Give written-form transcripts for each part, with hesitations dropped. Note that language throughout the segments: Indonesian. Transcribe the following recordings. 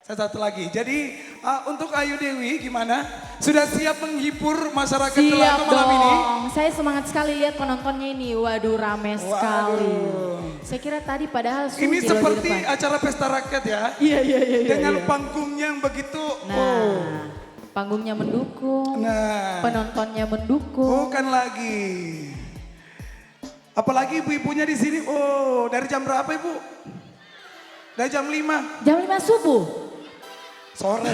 Satu lagi. Jadi untuk Ayu Dewi gimana? Sudah siap menghibur masyarakat Siap Jelangkung malam ini? dong. Saya semangat sekali lihat penontonnya ini. Waduh, rame sekali. Saya kira tadi padahal Ini Sugiro di seperti depan. acara pesta rakyat ya? Iya. Dengan panggungnya yang begitu. Nah, panggungnya mendukung, Nah, penontonnya mendukung. bukan lagi. Apalagi ibu-ibunya di sini. Oh, dari jam berapa Ibu? Dari jam 5 Jam 5 subuh. sore.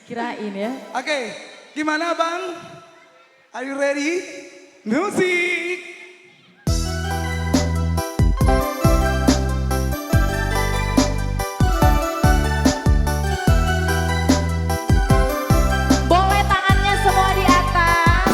Kirain ya. Oke, gimana Bang? Are you ready? Musik. Boleh tangannya semua di atas.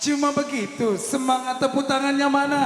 Cuma begitu, semangat tepuk tangannya mana?